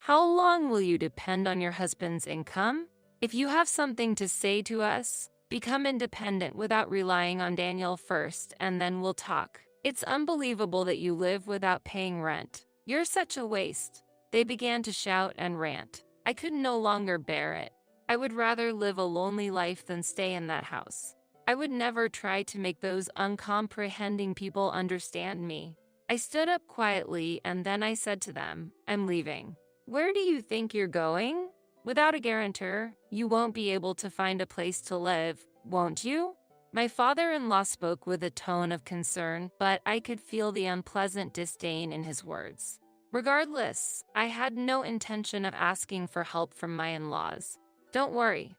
How long will you depend on your husband's income? If you have something to say to us, become independent without relying on Daniel first, and then we'll talk. It's unbelievable that you live without paying rent. You're such a waste. They began to shout and rant. I could no longer bear it. I would rather live a lonely life than stay in that house. I would never try to make those uncomprehending people understand me. I stood up quietly and then I said to them, I'm leaving. Where do you think you're going? Without a guarantor, you won't be able to find a place to live, won't you? My father-in-law spoke with a tone of concern, but I could feel the unpleasant disdain in his words. Regardless, I had no intention of asking for help from my in-laws. Don't worry.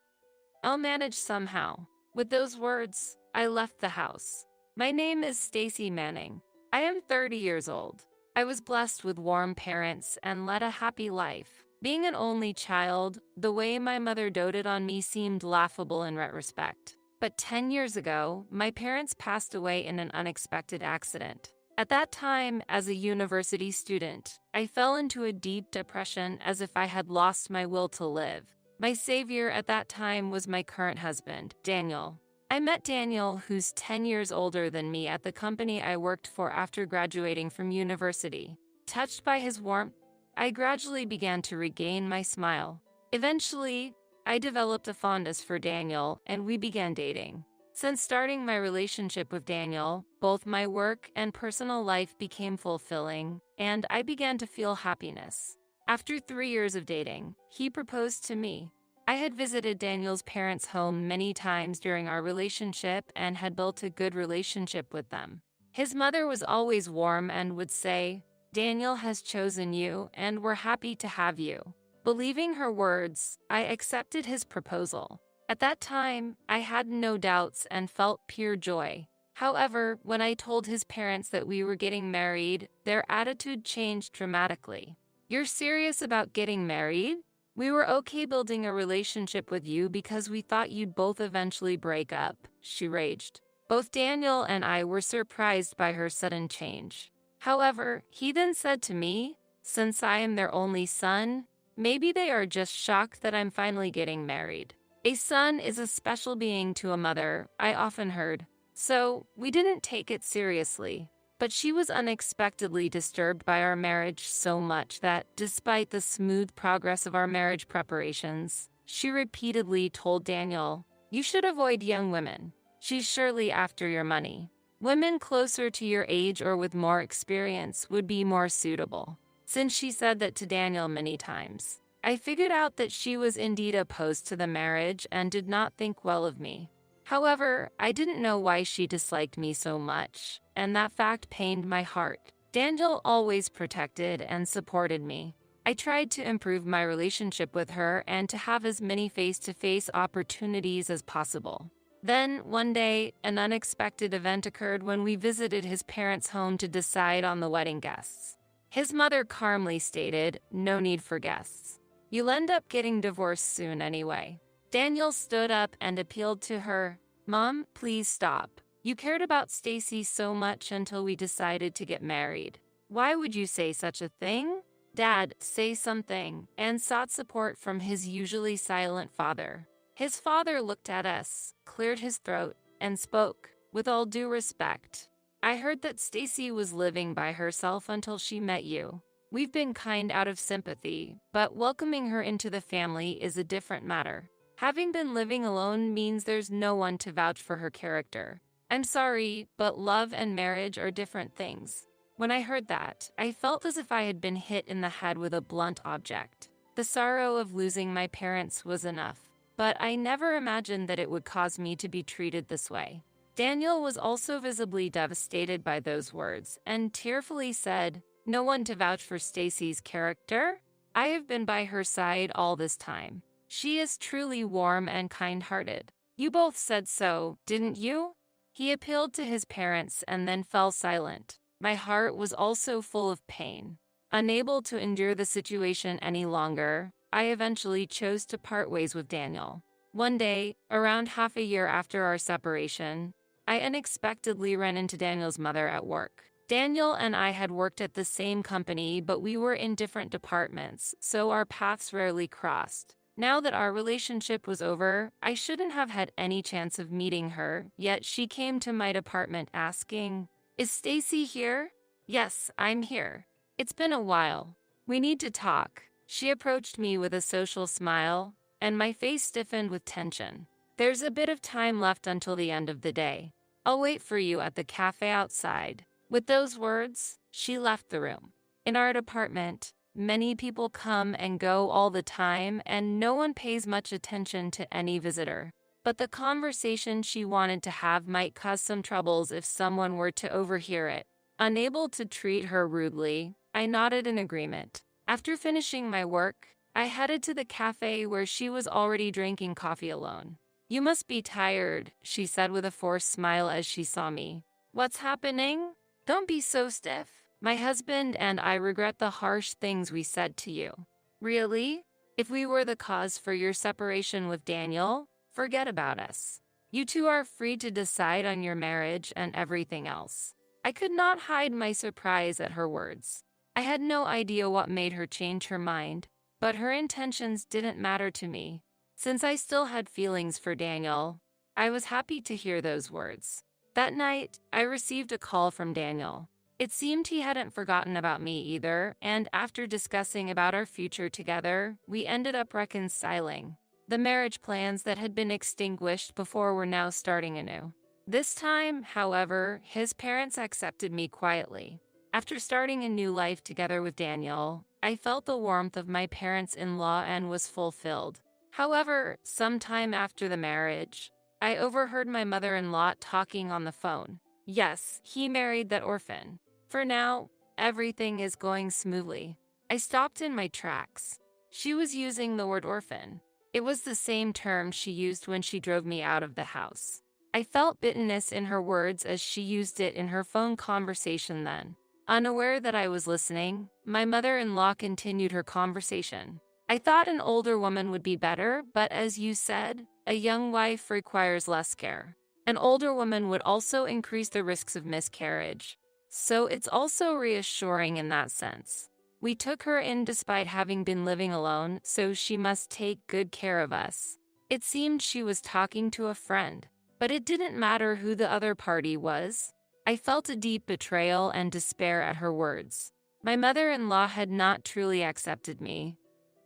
I'll manage somehow. With those words, I left the house. My name is Stacy Manning. I am 30 years old. I was blessed with warm parents and led a happy life. Being an only child, the way my mother doted on me seemed laughable in retrospect. But 10 years ago, my parents passed away in an unexpected accident. At that time, as a university student, I fell into a deep depression as if I had lost my will to live. My savior at that time was my current husband, Daniel. I met Daniel, who's 10 years older than me, at the company I worked for after graduating from university. Touched by his warmth, I gradually began to regain my smile. Eventually, I developed a fondness for Daniel and we began dating. Since starting my relationship with Daniel, both my work and personal life became fulfilling, and I began to feel happiness. After 3 years of dating, he proposed to me. I had visited Daniel's parents' home many times during our relationship and had built a good relationship with them. His mother was always warm and would say, Daniel has chosen you and we're happy to have you. Believing her words, I accepted his proposal. At that time, I had no doubts and felt pure joy. However, when I told his parents that we were getting married, their attitude changed dramatically. You're serious about getting married? We were okay building a relationship with you because we thought you'd both eventually break up, she raged. Both Daniel and I were surprised by her sudden change. However, he then said to me, since I am their only son, maybe they are just shocked that I'm finally getting married. A son is a special being to a mother, I often heard. So, we didn't take it seriously. But she was unexpectedly disturbed by our marriage so much that, despite the smooth progress of our marriage preparations, she repeatedly told Daniel, you should avoid young women. She's surely after your money. Women closer to your age or with more experience would be more suitable. Since she said that to Daniel many times, I figured out that she was indeed opposed to the marriage and did not think well of me. However, I didn't know why she disliked me so much, and that fact pained my heart. Daniel always protected and supported me. I tried to improve my relationship with her and to have as many face-to-face opportunities as possible. Then, one day, an unexpected event occurred when we visited his parents' home to decide on the wedding guests. His mother calmly stated, no need for guests. You'll end up getting divorced soon anyway. Daniel stood up and appealed to her, Mom, please stop. You cared about Stacy so much until we decided to get married. Why would you say such a thing? Dad, say something, and sought support from his usually silent father. His father looked at us, cleared his throat, and spoke, with all due respect. I heard that Stacy was living by herself until she met you. We've been kind out of sympathy, but welcoming her into the family is a different matter. Having been living alone means there's no one to vouch for her character. I'm sorry, but love and marriage are different things. When I heard that, I felt as if I had been hit in the head with a blunt object. The sorrow of losing my parents was enough, but I never imagined that it would cause me to be treated this way. Daniel was also visibly devastated by those words and tearfully said, no one to vouch for Stacy's character? I have been by her side all this time. She is truly warm and kind-hearted. You both said so, didn't you? He appealed to his parents and then fell silent. My heart was also full of pain. Unable to endure the situation any longer, I eventually chose to part ways with Daniel. One day, around half a year after our separation, I unexpectedly ran into Daniel's mother at work. Daniel and I had worked at the same company, but we were in different departments, so our paths rarely crossed. Now that our relationship was over, I shouldn't have had any chance of meeting her, yet she came to my department asking, "Is Stacy here?" "Yes, I'm here. It's been a while. We need to talk." She approached me with a social smile, and my face stiffened with tension. "There's a bit of time left until the end of the day. I'll wait for you at the cafe outside." With those words, she left the room. In our department, many people come and go all the time, and no one pays much attention to any visitor. But the conversation she wanted to have might cause some troubles if someone were to overhear it. Unable to treat her rudely, I nodded in agreement. After finishing my work, I headed to the cafe where she was already drinking coffee alone. "You must be tired," she said with a forced smile as she saw me. "What's happening? Don't be so stiff. My husband and I regret the harsh things we said to you." "Really? If we were the cause for your separation with Daniel, forget about us. You two are free to decide on your marriage and everything else." I could not hide my surprise at her words. I had no idea what made her change her mind, but her intentions didn't matter to me. Since I still had feelings for Daniel, I was happy to hear those words. That night, I received a call from Daniel. It seemed he hadn't forgotten about me either, and after discussing about our future together, we ended up reconciling. The marriage plans that had been extinguished before were now starting anew. This time, however, his parents accepted me quietly. After starting a new life together with Daniel, I felt the warmth of my parents-in-law and was fulfilled. However, sometime after the marriage, I overheard my mother-in-law talking on the phone. Yes, he married that orphan. For now, everything is going smoothly. I stopped in my tracks. She was using the word orphan. It was the same term she used when she drove me out of the house. I felt bitterness in her words as she used it in her phone conversation then. Unaware that I was listening, my mother-in-law continued her conversation. "I thought an older woman would be better, but as you said, a young wife requires less care. An older woman would also increase the risks of miscarriage. So it's also reassuring in that sense. We took her in despite having been living alone, so she must take good care of us." It seemed she was talking to a friend, but it didn't matter who the other party was. I felt a deep betrayal and despair at her words. My mother-in-law had not truly accepted me.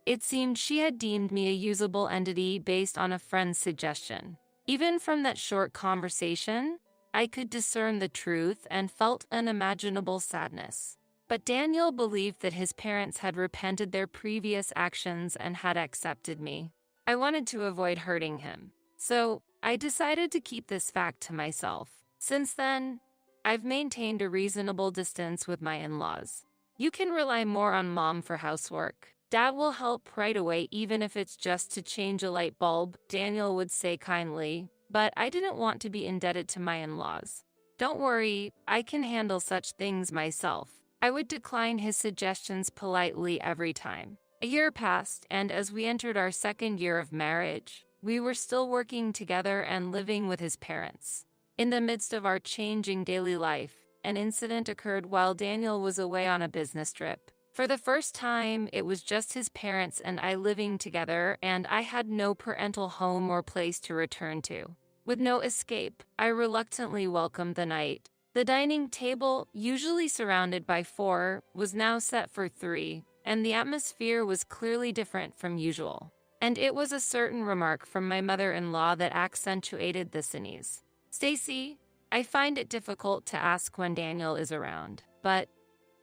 It seemed she had deemed me a usable entity based on a friend's suggestion. Even from that short conversation, I could discern the truth and felt unimaginable sadness. But Daniel believed that his parents had repented their previous actions and had accepted me. I wanted to avoid hurting him, so I decided to keep this fact to myself. Since then, I've maintained a reasonable distance with my in-laws. You can rely more on Mom for housework. Dad will help right away even if it's just to change a light bulb, Daniel would say kindly, but I didn't want to be indebted to my in-laws. "Don't worry, I can handle such things myself." I would decline his suggestions politely every time. A year passed, and as we entered our second year of marriage, we were still working together and living with his parents. In the midst of our changing daily life, an incident occurred while Daniel was away on a business trip. For the first time, it was just his parents and I living together, and I had no parental home or place to return to. With no escape, I reluctantly welcomed the night. The dining table, usually surrounded by 4, was now set for 3, and the atmosphere was clearly different from usual. And it was a certain remark from my mother-in-law that accentuated this unease. "Stacy, I find it difficult to ask when Daniel is around, but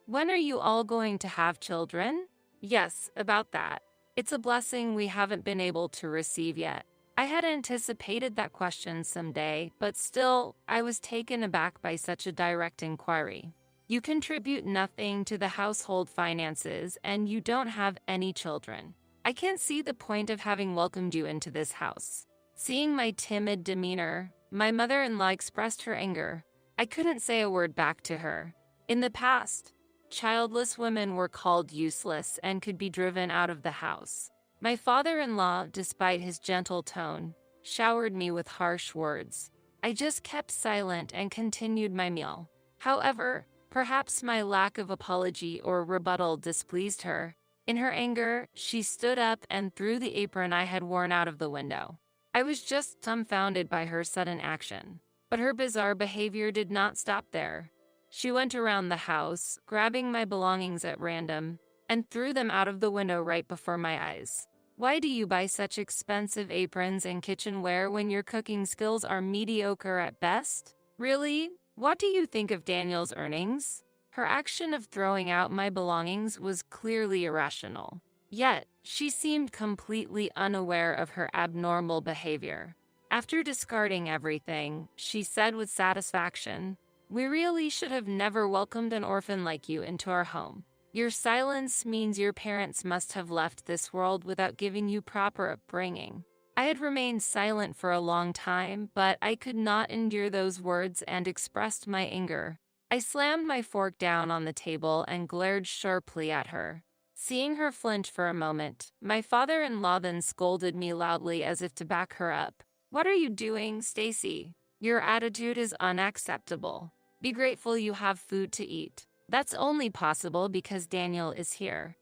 when are you all going to have children?" "Yes, about that. It's a blessing we haven't been able to receive yet." I had anticipated that question someday, but still, I was taken aback by such a direct inquiry. "You contribute nothing to the household finances, and you don't have any children. I can't see the point of having welcomed you into this house." Seeing my timid demeanor, my mother-in-law expressed her anger. I couldn't say a word back to her. In the past, childless women were called useless and could be driven out of the house. My father-in-law, despite his gentle tone, showered me with harsh words. I just kept silent and continued my meal. However, Perhaps my lack of apology or rebuttal displeased her. In her anger, she stood up and threw the apron I had worn out of the window. I was just dumbfounded by her sudden action. But her bizarre behavior did not stop there. She went around the house, grabbing my belongings at random, and threw them out of the window right before my eyes. Why do you buy such expensive aprons and kitchenware when your cooking skills are mediocre at best? Really? What do you think of Daniel's earnings? Her action of throwing out my belongings was clearly irrational. Yet, she seemed completely unaware of her abnormal behavior. After discarding everything, she said with satisfaction, "We really should have never welcomed an orphan like you into our home. Your silence means your parents must have left this world without giving you proper upbringing." I had remained silent for a long time, but I could not endure those words and expressed my anger. I slammed my fork down on the table and glared sharply at her. Seeing her flinch for a moment, my father-in-law then scolded me loudly as if to back her up. "What are you doing, Stacy? Your attitude is unacceptable. Be grateful you have food to eat. That's only possible because Daniel is here."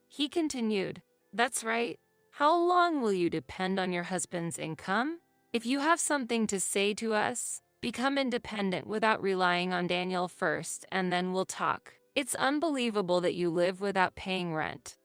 He continued, "That's right. How long will you depend on your husband's income? If you have something to say to us, become independent without relying on Daniel first, and then we'll talk. It's unbelievable that you live without paying rent.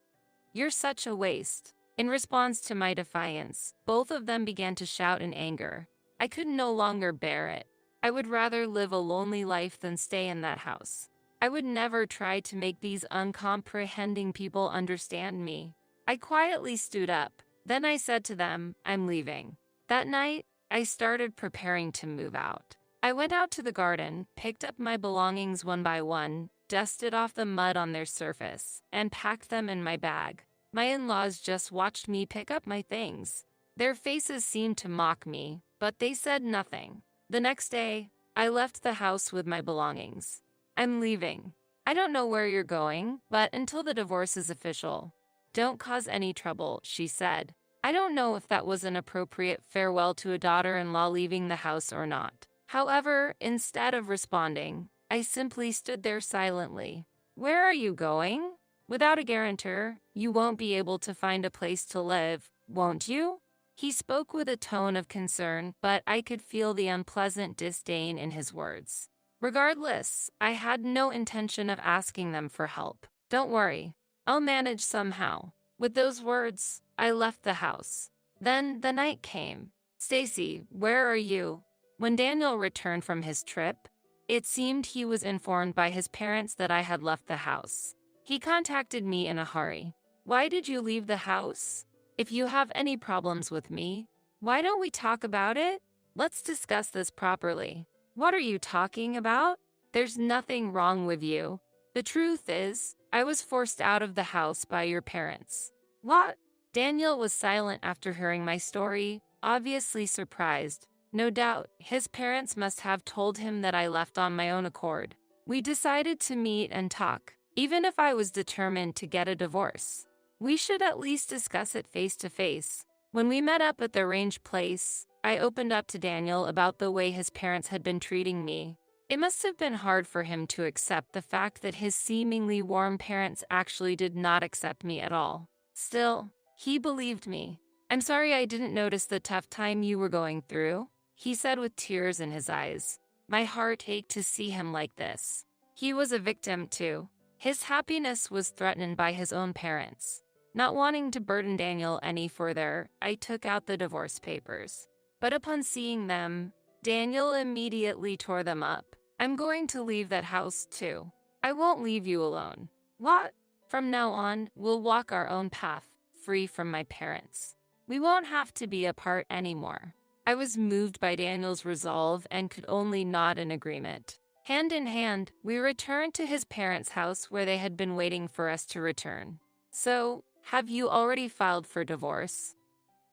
You're such a waste." In response to my defiance, both of them began to shout in anger. I could no longer bear it. I would rather live a lonely life than stay in that house. I would never try to make these uncomprehending people understand me. I quietly stood up. Then I said to them, "I'm leaving." That night, I started preparing to move out. I went out to the garden, picked up my belongings one by one, dusted off the mud on their surface, and packed them in my bag. My in-laws just watched me pick up my things. Their faces seemed to mock me, but they said nothing. The next day, I left the house with my belongings. "I'm leaving. I don't know where you're going, but until the divorce is official, don't cause any trouble," she said. I don't know if that was an appropriate farewell to a daughter-in-law leaving the house or not. However, instead of responding, I simply stood there silently. "Where are you going? Without a guarantor, you won't be able to find a place to live, won't you?" He spoke with a tone of concern, but I could feel the unpleasant disdain in his words. Regardless, I had no intention of asking them for help. "Don't worry, I'll manage somehow." With those words, I left the house. Then the night came. "Stacy, where are you?" When Daniel returned from his trip, it seemed he was informed by his parents that I had left the house. He contacted me in a hurry. "Why did you leave the house? If you have any problems with me, why don't we talk about it? Let's discuss this properly." "What are you talking about? There's nothing wrong with you. The truth is, I was forced out of the house by your parents." "What?" Daniel was silent after hearing my story, obviously surprised. No doubt, his parents must have told him that I left on my own accord. We decided to meet and talk, even if I was determined to get a divorce. We should at least discuss it face to face. When we met up at the range place, I opened up to Daniel about the way his parents had been treating me. It must have been hard for him to accept the fact that his seemingly warm parents actually did not accept me at all. Still, he believed me. "I'm sorry I didn't notice the tough time you were going through," he said with tears in his eyes. My heart ached to see him like this. He was a victim too. His happiness was threatened by his own parents. Not wanting to burden Daniel any further, I took out the divorce papers. But upon seeing them, Daniel immediately tore them up. "I'm going to leave that house too. I won't leave you alone." "What?" "From now on, we'll walk our own path, free from my parents. We won't have to be apart anymore." I was moved by Daniel's resolve and could only nod in agreement. Hand in hand, we returned to his parents' house where they had been waiting for us to return. "So, have you already filed for divorce?"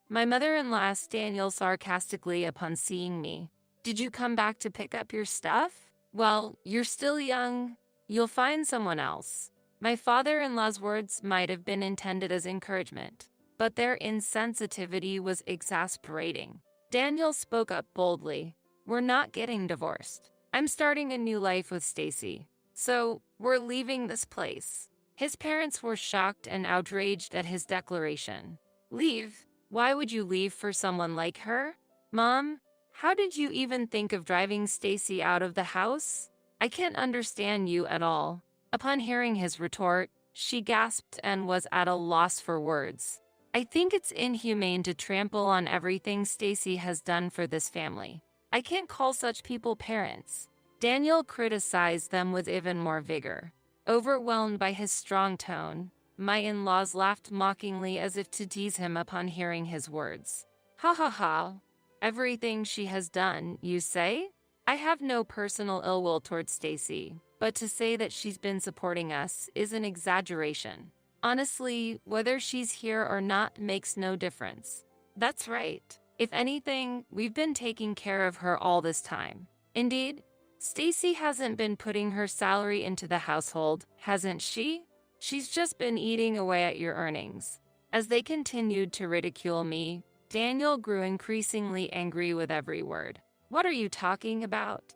My mother-in-law asked Daniel sarcastically upon seeing me. "Did you come back to pick up your stuff? Well, you're still young. You'll find someone else." My father-in-law's words might have been intended as encouragement, but their insensitivity was exasperating. Daniel spoke up boldly. "We're not getting divorced. I'm starting a new life with Stacy. So, we're leaving this place. His parents were shocked and outraged at his declaration. Leave? Why would you leave for someone like her? Mom, how did you even think of driving Stacy out of the house? I can't understand you at all. Upon hearing his retort, she gasped and was at a loss for words. I think it's inhumane to trample on everything Stacy has done for this family. I can't call such people parents. Daniel criticized them with even more vigor. Overwhelmed by his strong tone, my in-laws laughed mockingly as if to tease him upon hearing his words. Ha ha ha. Everything she has done, you say? I have no personal ill will towards Stacy, but to say that she's been supporting us is an exaggeration. Honestly, whether she's here or not makes no difference. That's right. If anything, we've been taking care of her all this time. Indeed, Stacy hasn't been putting her salary into the household, hasn't she? She's just been eating away at your earnings. As they continued to ridicule me, Daniel grew increasingly angry with every word. What are you talking about?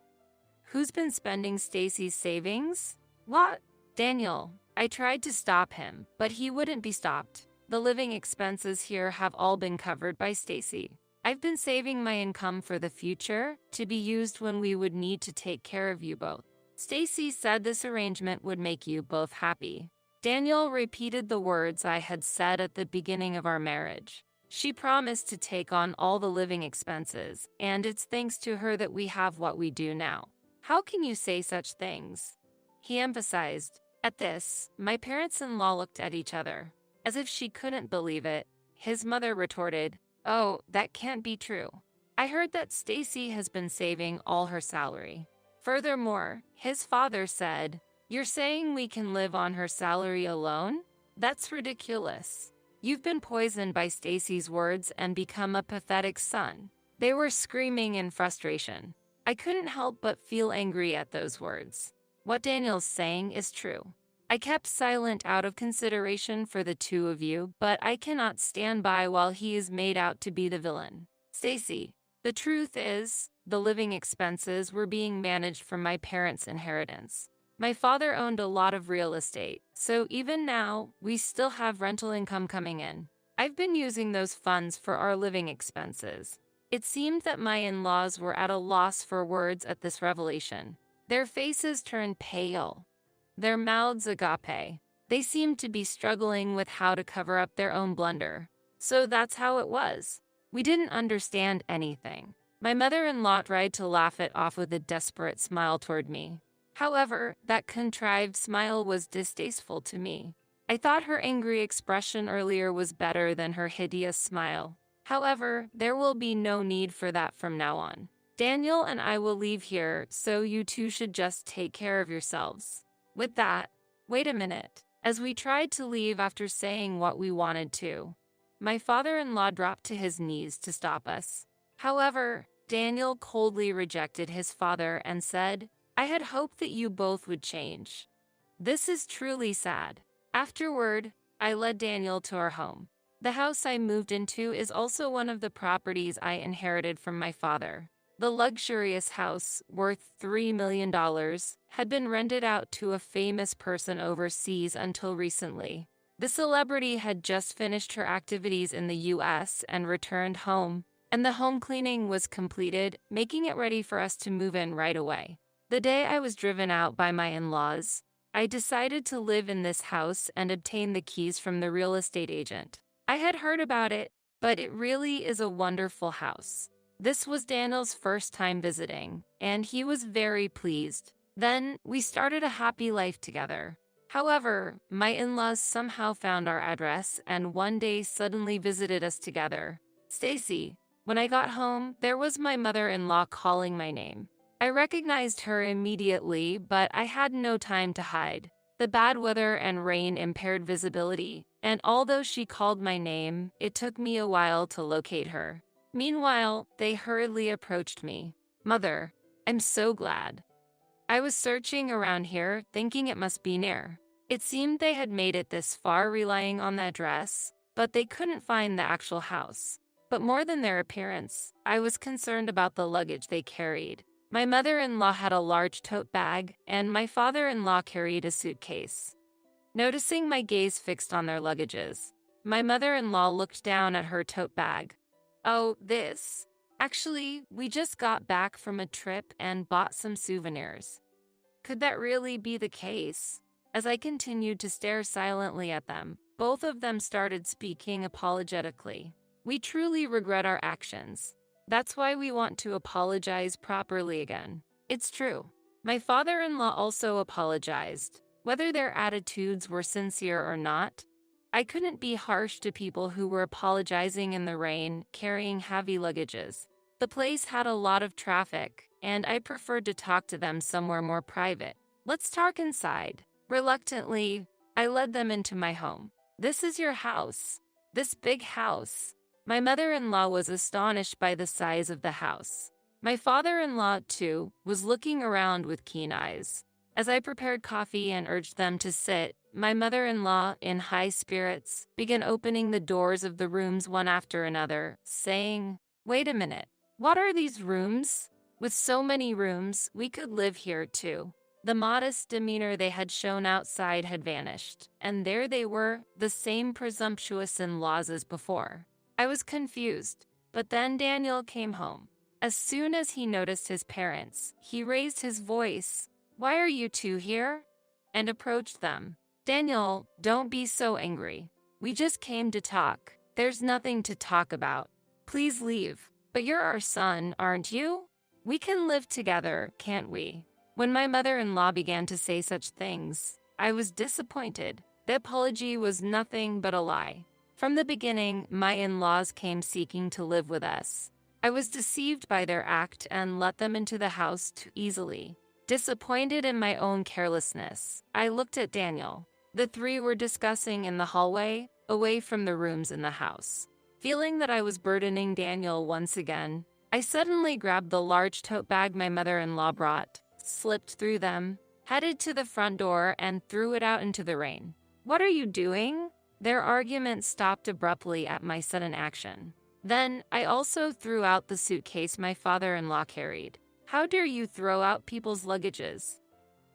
Who's been spending Stacy's savings? What? Daniel, I tried to stop him, but he wouldn't be stopped. The living expenses here have all been covered by Stacy. I've been saving my income for the future to be used when we would need to take care of you both. Stacy said this arrangement would make you both happy. Daniel repeated the words I had said at the beginning of our marriage. She promised to take on all the living expenses, and it's thanks to her that we have what we do now. How can you say such things? He emphasized. At this, my parents-in-law looked at each other. As if she couldn't believe it, his mother retorted, Oh, that can't be true. I heard that Stacy has been saving all her salary. Furthermore, his father said, You're saying we can live on her salary alone? That's ridiculous. You've been poisoned by Stacy's words and become a pathetic son. They were screaming in frustration. I couldn't help but feel angry at those words. What Daniel's saying is true. I kept silent out of consideration for the two of you, but I cannot stand by while he is made out to be the villain. Stacy, the truth is, the living expenses were being managed from my parents' inheritance. My father owned a lot of real estate, so even now, we still have rental income coming in. I've been using those funds for our living expenses. It seemed that my in-laws were at a loss for words at this revelation. Their faces turned pale. Their mouths agape. They seemed to be struggling with how to cover up their own blunder. So that's how it was. We didn't understand anything. My mother-in-law tried to laugh it off with a desperate smile toward me. However, that contrived smile was distasteful to me. I thought her angry expression earlier was better than her hideous smile. However, there will be no need for that from now on. Daniel and I will leave here, so you two should just take care of yourselves. With that, wait a minute. As we tried to leave after saying what we wanted to, my father-in-law dropped to his knees to stop us. However, Daniel coldly rejected his father and said, I had hoped that you both would change. This is truly sad. Afterward, I led Daniel to our home. The house I moved into is also one of the properties I inherited from my father. The luxurious house, worth $3 million, had been rented out to a famous person overseas until recently. The celebrity had just finished her activities in the US and returned home, and the home cleaning was completed, making it ready for us to move in right away. The day I was driven out by my in-laws, I decided to live in this house and obtain the keys from the real estate agent. I had heard about it, but it really is a wonderful house. This was Daniel's first time visiting, and he was very pleased. Then, we started a happy life together. However, my in-laws somehow found our address and one day suddenly visited us together. Stacy, when I got home, there was my mother-in-law calling my name. I recognized her immediately, but I had no time to hide. The bad weather and rain impaired visibility, and although she called my name, it took me a while to locate her. Meanwhile, they hurriedly approached me. Mother, I'm so glad. I was searching around here, thinking it must be near. It seemed they had made it this far relying on the address, but they couldn't find the actual house. But more than their appearance, I was concerned about the luggage they carried. My mother-in-law had a large tote bag, and my father-in-law carried a suitcase. Noticing my gaze fixed on their luggages, my mother-in-law looked down at her tote bag. "Oh, this? Actually, we just got back from a trip and bought some souvenirs." Could that really be the case? As I continued to stare silently at them, both of them started speaking apologetically. "We truly regret our actions. That's why we want to apologize properly again." It's true. My father-in-law also apologized. Whether their attitudes were sincere or not, I couldn't be harsh to people who were apologizing in the rain, carrying heavy luggages. The place had a lot of traffic, and I preferred to talk to them somewhere more private. "Let's talk inside." Reluctantly, I led them into my home. "This is your house. This big house." My mother-in-law was astonished by the size of the house. My father-in-law, too, was looking around with keen eyes. As I prepared coffee and urged them to sit, my mother-in-law, in high spirits, began opening the doors of the rooms one after another, saying, "Wait a minute. What are these rooms? With so many rooms, we could live here too." The modest demeanor they had shown outside had vanished, and there they were, the same presumptuous in-laws as before. I was confused, but then Daniel came home. As soon as he noticed his parents, he raised his voice. "Why are you two here?" and approached them. "Daniel, don't be so angry. We just came to talk. There's nothing to talk about. Please leave." "But you're our son, aren't you? We can live together, can't we?" When my mother-in-law began to say such things, I was disappointed. The apology was nothing but a lie. From the beginning, my in-laws came seeking to live with us. I was deceived by their act and let them into the house too easily. Disappointed in my own carelessness, I looked at Daniel. The three were discussing in the hallway, away from the rooms in the house. Feeling that I was burdening Daniel once again, I suddenly grabbed the large tote bag my mother-in-law brought, slipped through them, headed to the front door, and threw it out into the rain. "What are you doing?" Their argument stopped abruptly at my sudden action. Then, I also threw out the suitcase my father-in-law carried. "How dare you throw out people's luggages?"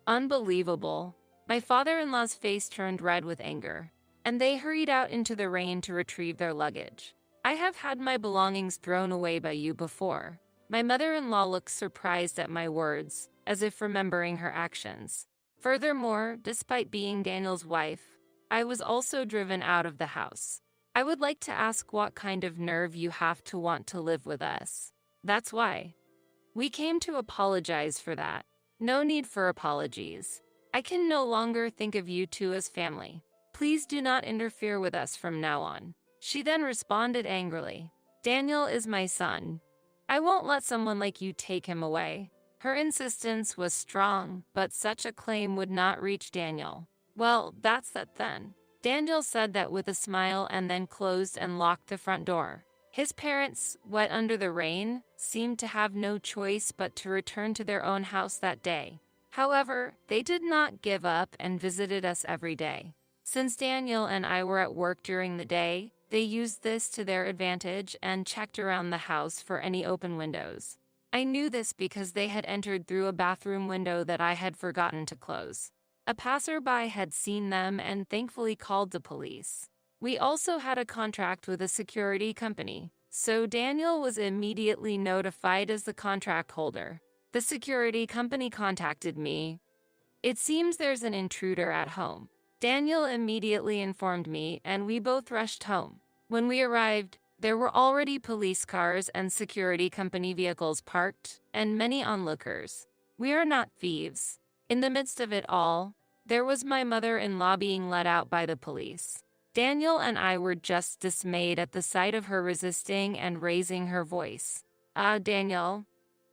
Unbelievable. My father-in-law's face turned red with anger, and they hurried out into the rain to retrieve their luggage. "I have had my belongings thrown away by you before." My mother-in-law looked surprised at my words, as if remembering her actions. Furthermore, despite being Daniel's wife, I was also driven out of the house. "I would like to ask what kind of nerve you have to want to live with us." "That's why. We came to apologize for that." "No need for apologies. I can no longer think of you two as family. Please do not interfere with us from now on." She then responded angrily. "Daniel is my son. I won't let someone like you take him away." Her insistence was strong, but such a claim would not reach Daniel. "Well, that's that then." Daniel said that with a smile and then closed and locked the front door. His parents, wet under the rain, seemed to have no choice but to return to their own house that day. However, they did not give up and visited us every day. Since Daniel and I were at work during the day, they used this to their advantage and checked around the house for any open windows. I knew this because they had entered through a bathroom window that I had forgotten to close. A passerby had seen them and thankfully called the police. We also had a contract with a security company, so Daniel was immediately notified as the contract holder. The security company contacted me. "It seems there's an intruder at home." Daniel immediately informed me, and we both rushed home. When we arrived, there were already police cars and security company vehicles parked, and many onlookers. We are not thieves. In the midst of it all, there was my mother-in-law being let out by the police. Daniel and I were just dismayed at the sight of her resisting and raising her voice. Daniel,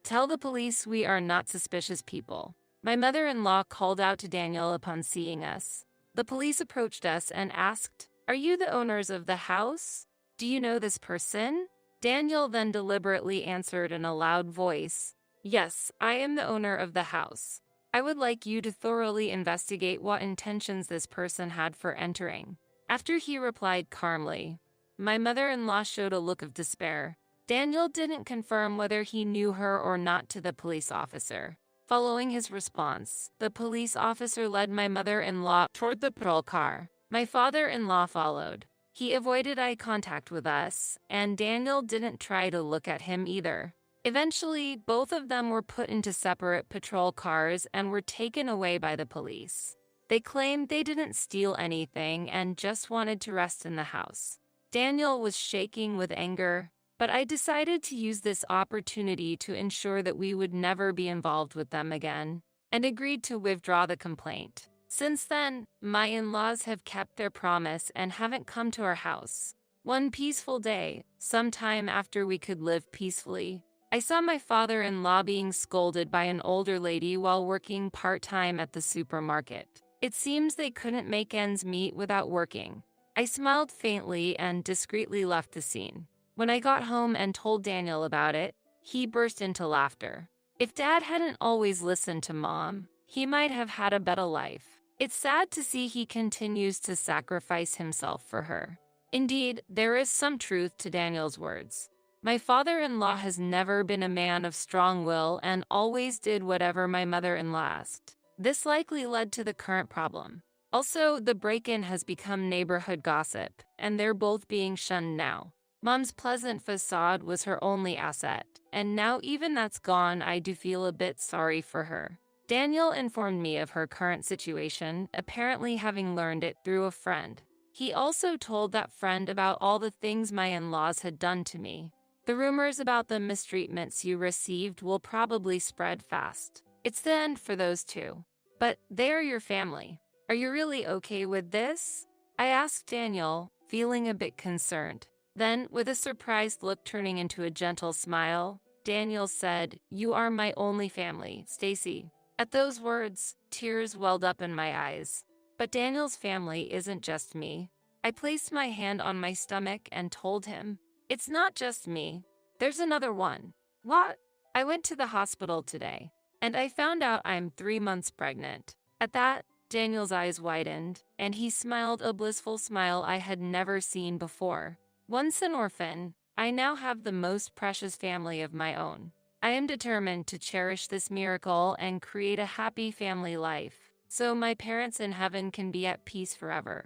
tell the police we are not suspicious people." My mother-in-law called out to Daniel upon seeing us. The police approached us and asked, "Are you the owners of the house? Do you know this person?" Daniel then deliberately answered in a loud voice, "Yes, I am the owner of the house. I would like you to thoroughly investigate what intentions this person had for entering." After he replied calmly, my mother-in-law showed a look of despair. Daniel didn't confirm whether he knew her or not to the police officer. Following his response, the police officer led my mother-in-law toward the patrol car. My father-in-law followed. He avoided eye contact with us, and Daniel didn't try to look at him either. Eventually, both of them were put into separate patrol cars and were taken away by the police. They claimed they didn't steal anything and just wanted to rest in the house. Daniel was shaking with anger, but I decided to use this opportunity to ensure that we would never be involved with them again, and agreed to withdraw the complaint. Since then, my in-laws have kept their promise and haven't come to our house. One peaceful day, sometime after we could live peacefully, I saw my father-in-law being scolded by an older lady while working part-time at the supermarket. It seems they couldn't make ends meet without working. I smiled faintly and discreetly left the scene. When I got home and told Daniel about it, he burst into laughter. If Dad hadn't always listened to Mom, he might have had a better life. It's sad to see he continues to sacrifice himself for her. Indeed, there is some truth to Daniel's words. My father-in-law has never been a man of strong will and always did whatever my mother-in-law asked. This likely led to the current problem. Also, the break-in has become neighborhood gossip, and they're both being shunned now. Mom's pleasant facade was her only asset, and now even that's gone, I do feel a bit sorry for her. Daniel informed me of her current situation, apparently having learned it through a friend. He also told that friend about all the things my in-laws had done to me. The rumors about the mistreatments you received will probably spread fast. It's the end for those two. But they're your family. Are you really okay with this? I asked Daniel, feeling a bit concerned. Then, with a surprised look turning into a gentle smile, Daniel said, "You are my only family, Stacy." At those words, tears welled up in my eyes. But Daniel's family isn't just me. I placed my hand on my stomach and told him, "It's not just me. There's another one." "What?" "I went to the hospital today, and I found out I'm 3 months pregnant." At that, Daniel's eyes widened, and he smiled a blissful smile I had never seen before. Once an orphan, I now have the most precious family of my own. I am determined to cherish this miracle and create a happy family life, so my parents in heaven can be at peace forever.